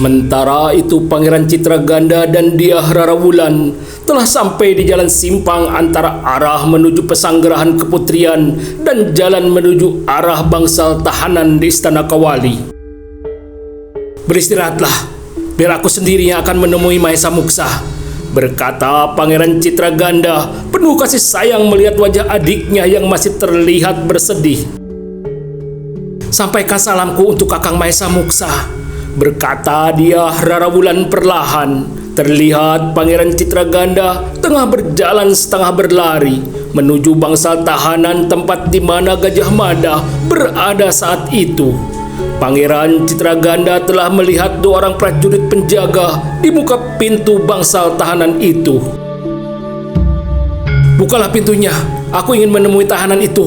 Sementara itu Pangeran Citraganda dan Dyah Rarawulan telah sampai di jalan simpang antara arah menuju Pesanggerahan Keputrian dan jalan menuju arah bangsal tahanan di Istana Kawali. "Beristirahatlah, biar aku sendiri yang akan menemui Mahesa Muksa," berkata Pangeran Citraganda penuh kasih sayang melihat wajah adiknya yang masih terlihat bersedih. "Sampaikan salamku untuk Kakang Mahesa Muksa," berkata Dyah Rarawulan perlahan. Terlihat Pangeran Citraganda tengah berjalan setengah berlari menuju bangsal tahanan tempat di mana Gajah Mada berada saat itu. Pangeran Citraganda telah melihat 2 orang prajurit penjaga di muka pintu bangsal tahanan itu. "Bukalah pintunya, aku ingin menemui tahanan itu,"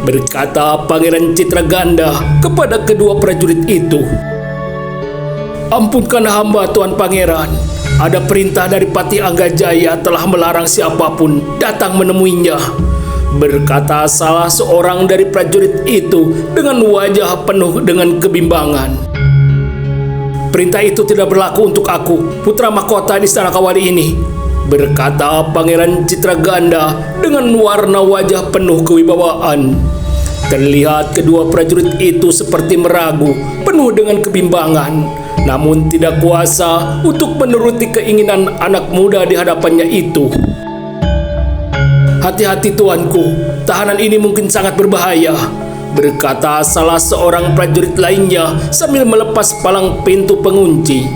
berkata Pangeran Citraganda kepada kedua prajurit itu. "Ampunkan hamba, Tuan Pangeran. Ada perintah dari Patih Anggajaya telah melarang siapapun datang menemuinya," berkata salah seorang dari prajurit itu dengan wajah penuh dengan kebimbangan. "Perintah itu tidak berlaku untuk aku, putra mahkota di Istana Kawali ini," berkata Pangeran Citraganda dengan warna wajah penuh kewibawaan. Terlihat kedua prajurit itu seperti meragu, penuh dengan kebimbangan, namun tidak kuasa untuk menuruti keinginan anak muda di hadapannya itu. "Hati-hati tuanku, tahanan ini mungkin sangat berbahaya," berkata salah seorang prajurit lainnya sambil melepas palang pintu pengunci.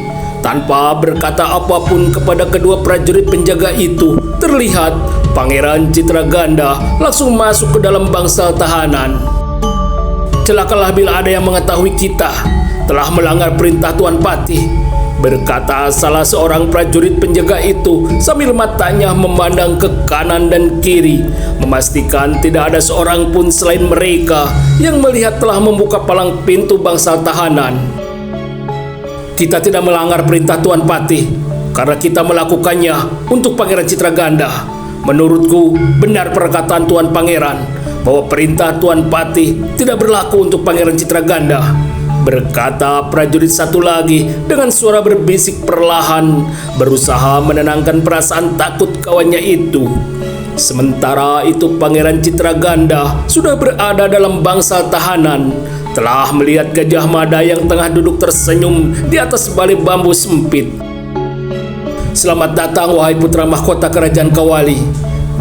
Tanpa berkata apapun kepada kedua prajurit penjaga itu, terlihat Pangeran Citraganda langsung masuk ke dalam bangsal tahanan. "Celakalah bila ada yang mengetahui kita telah melanggar perintah Tuan Patih," berkata salah seorang prajurit penjaga itu sambil matanya memandang ke kanan dan kiri, memastikan tidak ada seorang pun selain mereka yang melihat telah membuka palang pintu bangsal tahanan. "Kita tidak melanggar perintah Tuan Patih karena kita melakukannya untuk Pangeran Citraganda. Menurutku benar perkataan Tuan Pangeran bahwa perintah Tuan Patih tidak berlaku untuk Pangeran Citraganda," berkata prajurit satu lagi dengan suara berbisik perlahan, berusaha menenangkan perasaan takut kawannya itu. Sementara itu Pangeran Citraganda sudah berada dalam bangsal tahanan, telah melihat Gajah Mada yang tengah duduk tersenyum di atas balai bambu sempit. "Selamat datang wahai putra mahkota Kerajaan Kawali,"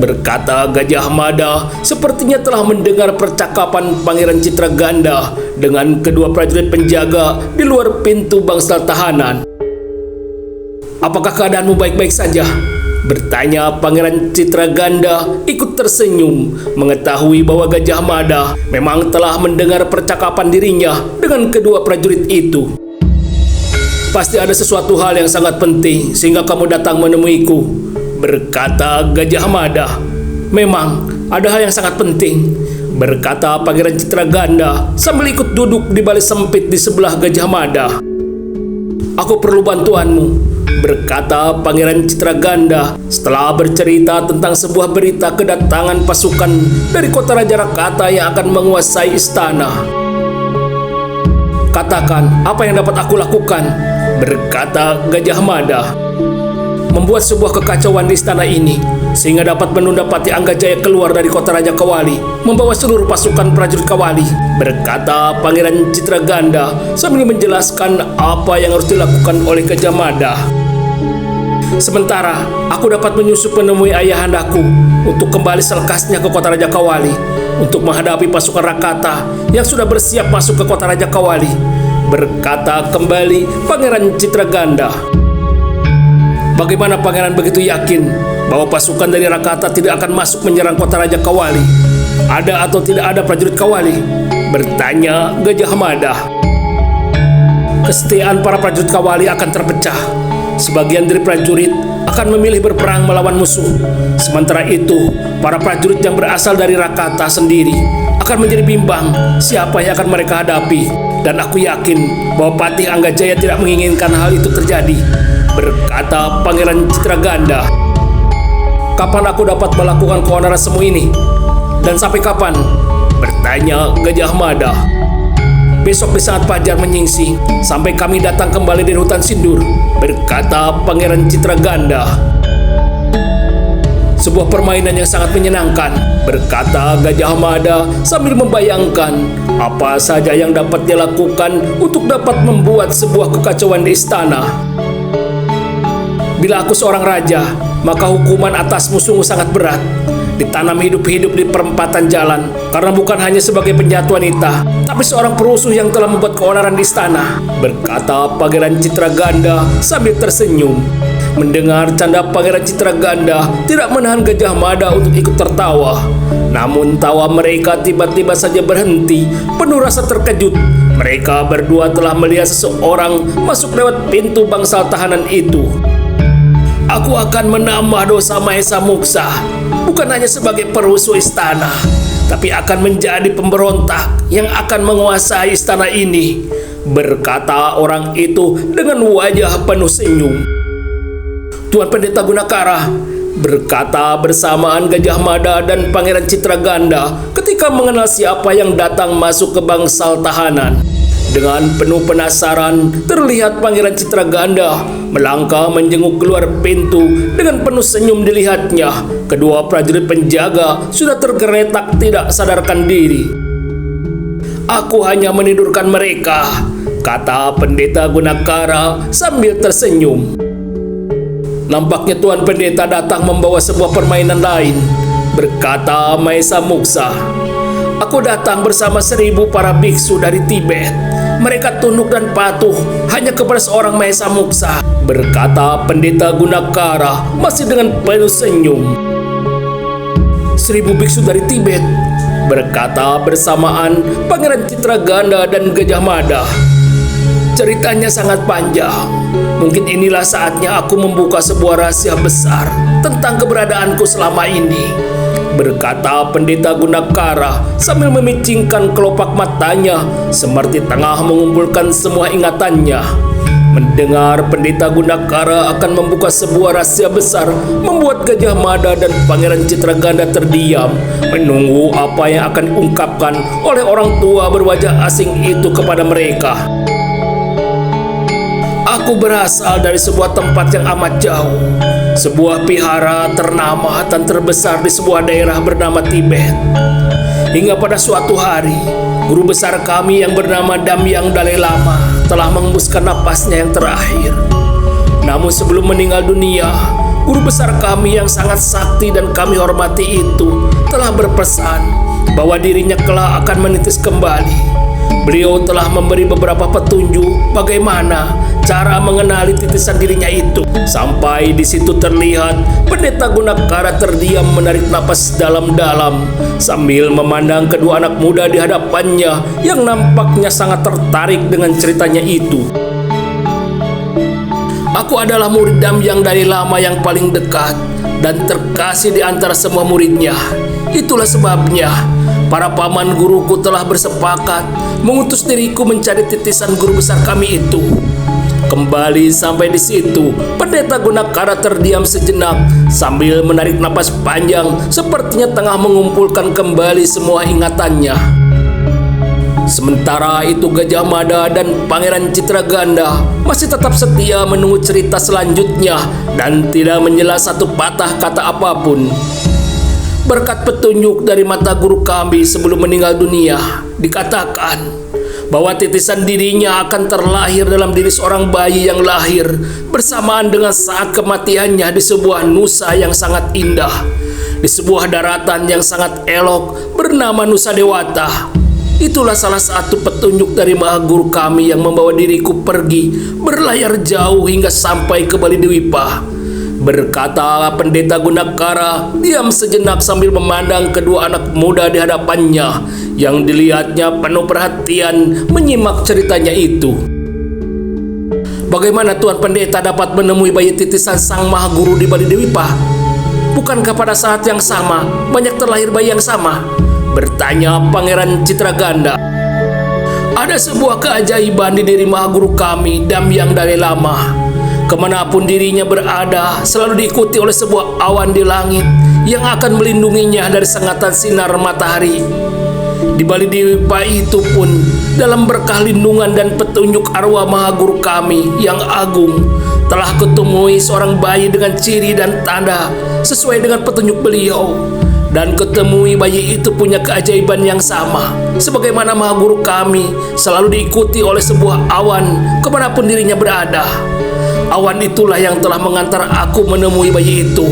berkata Gajah Mada sepertinya telah mendengar percakapan Pangeran Citraganda dengan kedua prajurit penjaga di luar pintu bangsal tahanan. "Apakah keadaanmu baik-baik saja?" bertanya Pangeran Citraganda ikut tersenyum, mengetahui bahwa Gajah Mada memang telah mendengar percakapan dirinya dengan kedua prajurit itu. "Pasti ada sesuatu hal yang sangat penting sehingga kamu datang menemuiku," berkata Gajah Mada. "Memang ada hal yang sangat penting," berkata Pangeran Citraganda sambil ikut duduk di balai sempit di sebelah Gajah Mada. "Aku perlu bantuanmu," berkata Pangeran Citraganda setelah bercerita tentang sebuah berita kedatangan pasukan dari kota Raja Rakata yang akan menguasai istana. "Katakan apa yang dapat aku lakukan," berkata Gajah Mada. "Membuat sebuah kekacauan di istana ini sehingga dapat menunda Patih Anggajaya keluar dari kota Raja Kawali membawa seluruh pasukan prajurit Kawali," berkata Pangeran Citraganda sambil menjelaskan apa yang harus dilakukan oleh Gajah Mada. "Sementara aku dapat menyusup menemui ayahandaku untuk kembali selekasnya ke kota Raja Kawali untuk menghadapi pasukan Rakata yang sudah bersiap masuk ke kota Raja Kawali," berkata kembali Pangeran Citraganda. "Bagaimana Pangeran begitu yakin bahwa pasukan dari Rakata tidak akan masuk menyerang kota Raja Kawali? Ada atau tidak ada prajurit Kawali?" bertanya Gajah Mada. "Kesetiaan para prajurit Kawali akan terpecah. Sebagian dari prajurit akan memilih berperang melawan musuh. Sementara itu, para prajurit yang berasal dari Rakata sendiri akan menjadi bimbang siapa yang akan mereka hadapi. Dan aku yakin bahwa Patih Anggajaya tidak menginginkan hal itu terjadi," berkata Pangeran Citraganda. "Kapan aku dapat melakukan keonaran semua ini? Dan sampai kapan?" bertanya Gajah Mada. Besok di saat fajar menyingsing, sampai kami datang kembali dari hutan Sindur, berkata Pangeran Citraganda. Sebuah permainan yang sangat menyenangkan, berkata Gajah Mada sambil membayangkan apa saja yang dapat dia lakukan untuk dapat membuat sebuah kekacauan di istana. Bila aku seorang raja, maka hukuman atasmu sungguh sangat berat. Ditanam hidup-hidup di perempatan jalan, karena bukan hanya sebagai penjahat wanita, tapi seorang perusuh yang telah membuat keonaran di istana, berkata Pangeran Citraganda sambil tersenyum. Mendengar canda Pangeran Citraganda tidak menahan Gajah Mada untuk ikut tertawa. Namun tawa mereka tiba-tiba saja berhenti, penuh rasa terkejut. Mereka berdua telah melihat seseorang masuk lewat pintu bangsal tahanan itu. Aku akan menambah dosa Maesa Muksa, bukan hanya sebagai perusuh istana, tapi akan menjadi pemberontak yang akan menguasai istana ini, berkata orang itu dengan wajah penuh senyum. Tuan Pendeta Gunakara, berkata bersamaan Gajah Mada dan Pangeran Citraganda ketika mengenal siapa yang datang masuk ke bangsal tahanan. Dengan penuh penasaran, terlihat Pangeran Citraganda melangkah menjenguk keluar pintu. Dengan penuh senyum dilihatnya, kedua prajurit penjaga sudah tergeletak tidak sadarkan diri. Aku hanya menidurkan mereka, kata Pendeta Gunakara sambil tersenyum. Nampaknya Tuan Pendeta datang membawa sebuah permainan lain, berkata Maesa Muksa. Aku datang bersama 1000 para biksu dari Tibet. Mereka tunduk dan patuh hanya kepada seorang Maesa Muksa, berkata Pendeta Gunakara masih dengan penuh senyum. 1000 biksu dari Tibet, berkata bersamaan Pangeran Citraganda dan Gajah Mada. Ceritanya sangat panjang. Mungkin inilah saatnya aku membuka sebuah rahasia besar tentang keberadaanku selama ini, berkata Pendeta Gunakara sambil memicingkan kelopak matanya seperti tengah mengumpulkan semua ingatannya. Mendengar Pendeta Gunakara akan membuka sebuah rahasia besar membuat Gajah Mada dan Pangeran Citraganda terdiam, menunggu apa yang akan diungkapkan oleh orang tua berwajah asing itu kepada mereka. Aku berasal dari sebuah tempat yang amat jauh, sebuah vihara ternama dan terbesar di sebuah daerah bernama Tibet. Hingga pada suatu hari, guru besar kami yang bernama Damyang Dalai Lama telah mengembuskan napasnya yang terakhir. Namun sebelum meninggal dunia, guru besar kami yang sangat sakti dan kami hormati itu telah berpesan bahwa dirinya kelak akan menitis kembali. Beliau telah memberi beberapa petunjuk bagaimana cara mengenali titisan dirinya itu. Sampai di situ terlihat Pendeta Gunakara terdiam menarik napas dalam-dalam sambil memandang kedua anak muda di hadapannya yang nampaknya sangat tertarik dengan ceritanya itu. Aku adalah murid Damyang Dalai Lama yang paling dekat dan terkasih di antara semua muridnya. Itulah sebabnya para paman guruku telah bersepakat mengutus diriku mencari titisan guru besar kami itu. Kembali sampai di situ, Pendeta Gunakara terdiam sejenak sambil menarik napas panjang, sepertinya tengah mengumpulkan kembali semua ingatannya. Sementara itu Gajah Mada dan Pangeran Citraganda masih tetap setia menunggu cerita selanjutnya dan tidak menyela satu patah kata apapun. Berkat petunjuk dari mata guru kami sebelum meninggal dunia, dikatakan bahwa titisan dirinya akan terlahir dalam diri seorang bayi yang lahir bersamaan dengan saat kematiannya di sebuah nusa yang sangat indah, di sebuah daratan yang sangat elok bernama Nusa Dewata. Itulah salah satu petunjuk dari Maha Guru kami yang membawa diriku pergi berlayar jauh hingga sampai ke Bali Dwipa, berkata Pendeta Gunakara diam sejenak sambil memandang kedua anak muda di hadapannya yang dilihatnya penuh perhatian menyimak ceritanya itu. Bagaimana Tuan Pendeta dapat menemui bayi titisan Sang Maha Guru di Bali Dwipa? Bukankah pada saat yang sama banyak terlahir bayi yang sama? Bertanya Pangeran Citraganda. Ada sebuah keajaiban di diri Maha Guru kami, Damyang Dalai Lama. Kemanapun dirinya berada, selalu diikuti oleh sebuah awan di langit yang akan melindunginya dari sengatan sinar matahari. Di Di balik dipa itu pun, dalam berkah lindungan dan petunjuk arwah Maha Guru kami yang agung, telah kutemui seorang bayi dengan ciri dan tanda sesuai dengan petunjuk beliau. Dan kutemui bayi itu punya keajaiban yang sama, sebagaimana Maha Guru kami selalu diikuti oleh sebuah awan kemanapun dirinya berada. Awan itulah yang telah mengantar aku menemui bayi itu,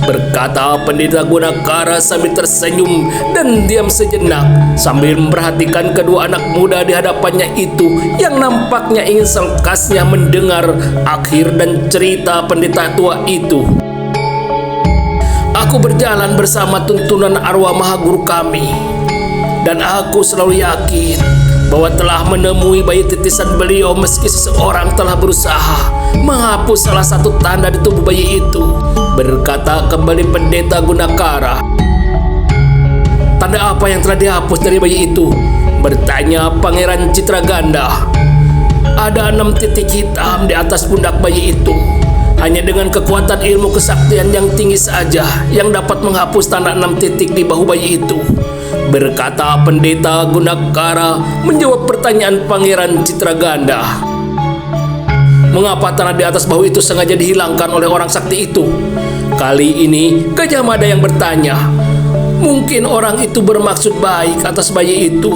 berkata Pendeta Gunakara sambil tersenyum dan diam sejenak sambil memperhatikan kedua anak muda di hadapannya itu yang nampaknya ingin selkasnya mendengar akhir dan cerita pendeta tua itu. Aku berjalan bersama tuntunan arwah Maha Guru kami, dan aku selalu yakin bahwa telah menemui bayi titisan beliau meski seseorang telah berusaha menghapus salah satu tanda di tubuh bayi itu, berkata kembali Pendeta Gunakara. Tanda apa yang telah dihapus dari bayi itu? Bertanya Pangeran Citraganda. Ada 6 titik hitam di atas pundak bayi itu. Hanya dengan kekuatan ilmu kesaktian yang tinggi saja yang dapat menghapus tanda 6 titik di bahu bayi itu, berkata Pendeta Gunakara menjawab pertanyaan Pangeran Citraganda. Mengapa tanda di atas bahu itu sengaja dihilangkan oleh orang sakti itu? Kali ini Gajah Mada yang bertanya. Mungkin orang itu bermaksud baik atas bayi itu,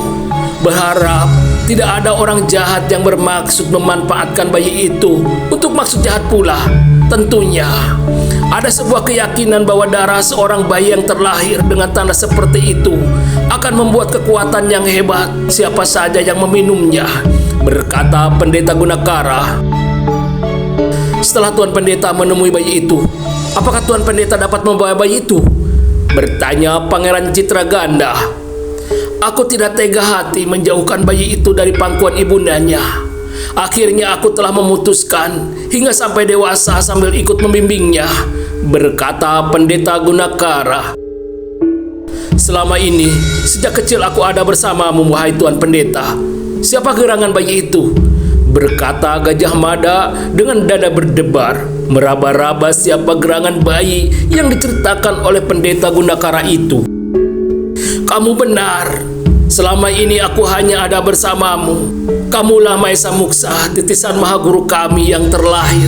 berharap tidak ada orang jahat yang bermaksud memanfaatkan bayi itu untuk maksud jahat pula. Tentunya ada sebuah keyakinan bahwa darah seorang bayi yang terlahir dengan tanda seperti itu akan membuat kekuatan yang hebat siapa saja yang meminumnya, berkata Pendeta Gunakara. Setelah Tuan Pendeta menemui bayi itu, apakah Tuan Pendeta dapat membawa bayi itu? Bertanya Pangeran Citraganda. Aku tidak tega hati menjauhkan bayi itu dari pangkuan ibundanya. Akhirnya aku telah memutuskan hingga sampai dewasa sambil ikut membimbingnya, berkata Pendeta Gunakara. Selama ini, sejak kecil aku ada bersamamu, wahai Tuan Pendeta. Siapa gerangan bayi itu? Berkata Gajah Mada dengan dada berdebar, meraba-raba siapa gerangan bayi yang diceritakan oleh Pendeta Gunakara itu. Kamu benar. Selama ini aku hanya ada bersamamu. Kamulah Maesa Muksa, titisan Maha Guru kami yang terlahir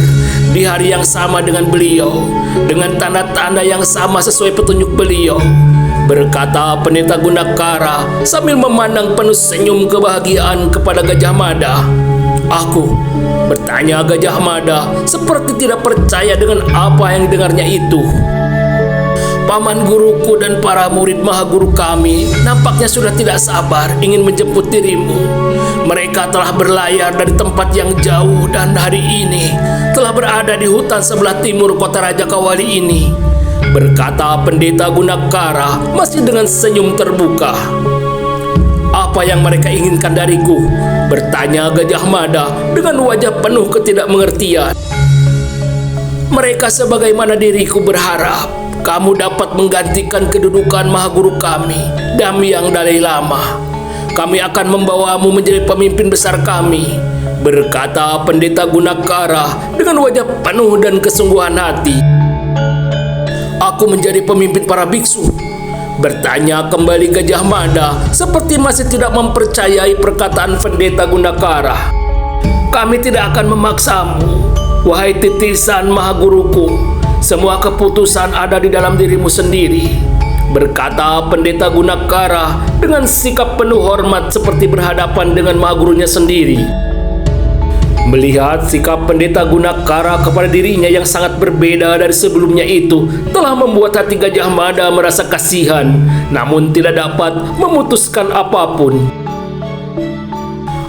di hari yang sama dengan beliau, dengan tanda-tanda yang sama sesuai petunjuk beliau, berkata Pendeta Gunakara sambil memandang penuh senyum kebahagiaan kepada Gajah Mada. Aku, bertanya Gajah Mada seperti tidak percaya dengan apa yang didengarnya itu. Paman guruku dan para murid Maha Guru kami nampaknya sudah tidak sabar ingin menjemput dirimu. Mereka telah berlayar dari tempat yang jauh dan hari ini telah berada di hutan sebelah timur kota Raja Kawali ini, berkata Pendeta Gunakara masih dengan senyum terbuka. Apa yang mereka inginkan dariku? Bertanya Gajah Mada dengan wajah penuh ketidakmengertian. Mereka sebagaimana diriku berharap kamu dapat menggantikan kedudukan Maha Guru kami, Damyang Dalai Lama. Kami akan membawamu menjadi pemimpin besar kami, berkata Pendeta Gunakara dengan wajah penuh dan kesungguhan hati. Aku menjadi pemimpin para biksu? Bertanya kembali Gajah Mada seperti masih tidak mempercayai perkataan Pendeta Gunakara. Kami tidak akan memaksamu, wahai titisan Maha Guruku. Semua keputusan ada di dalam dirimu sendiri, berkata Pendeta Gunakara dengan sikap penuh hormat seperti berhadapan dengan Maha Gurunya sendiri. Melihat sikap Pendeta Gunakara kepada dirinya yang sangat berbeda dari sebelumnya itu telah membuat hati Gajah Mada merasa kasihan, namun tidak dapat memutuskan apapun.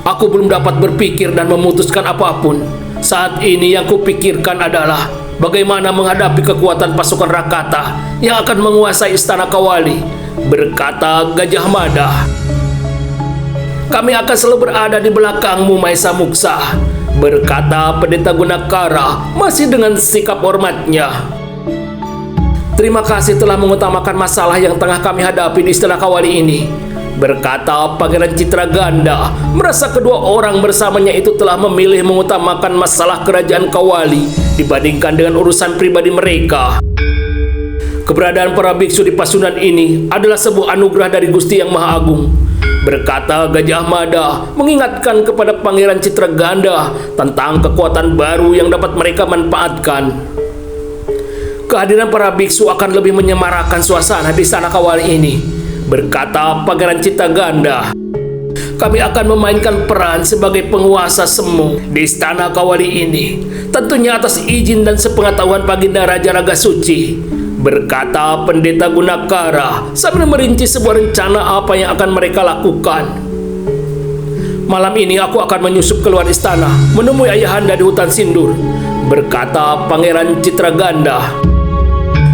Aku belum dapat berpikir dan memutuskan apapun. Saat ini yang kupikirkan adalah bagaimana menghadapi kekuatan pasukan Rakata yang akan menguasai Istana Kawali, berkata Gajah Mada. Kami akan selalu berada di belakangmu, Maesa Muksa, berkata Pendeta Gunakara masih dengan sikap hormatnya. Terima kasih telah mengutamakan masalah yang tengah kami hadapi di Istana Kawali ini, berkata Pangeran Citraganda, merasa kedua orang bersamanya itu telah memilih mengutamakan masalah kerajaan Kawali dibandingkan dengan urusan pribadi mereka. Keberadaan para biksu di Pasundan ini adalah sebuah anugerah dari Gusti Yang Maha Agung. berkata Gajah Mada, mengingatkan kepada Pangeran Citraganda tentang kekuatan baru yang dapat mereka manfaatkan. Kehadiran para biksu akan lebih menyemarakan suasana di Istana Kawali ini, berkata Pangeran Citraganda. Kami akan memainkan peran sebagai penguasa semu di Istana Kawali ini, tentunya atas izin dan sepengetahuan Baginda Raja Raga Suci, berkata Pendeta Gunakara sambil merinci sebuah rencana apa yang akan mereka lakukan. Malam ini aku akan menyusup keluar istana menemui ayahanda di hutan Sindur, berkata Pangeran Citraganda.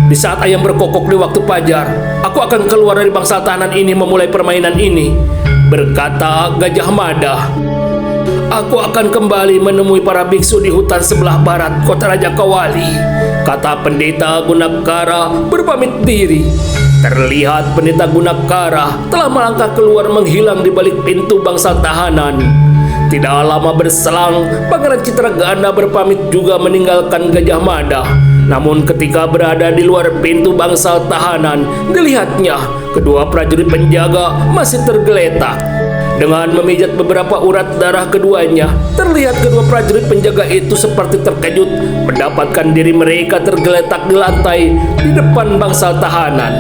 Di saat ayam berkokok di waktu fajar, aku akan keluar dari bangsal tahanan ini memulai permainan ini, berkata Gajah Mada. Aku akan kembali menemui para biksu di hutan sebelah barat kota Raja Kawali, kata Pendeta Gunakara berpamit diri. Terlihat Pendeta Gunakara telah melangkah keluar menghilang di balik pintu bangsal tahanan. Tidak lama berselang, Pangeran Citraganda berpamit juga meninggalkan Gajah Mada. Namun ketika berada di luar pintu bangsal tahanan, dilihatnya kedua prajurit penjaga masih tergeletak. Dengan memijat beberapa urat darah keduanya, terlihat kedua prajurit penjaga itu seperti terkejut mendapatkan diri mereka tergeletak di lantai di depan bangsal tahanan.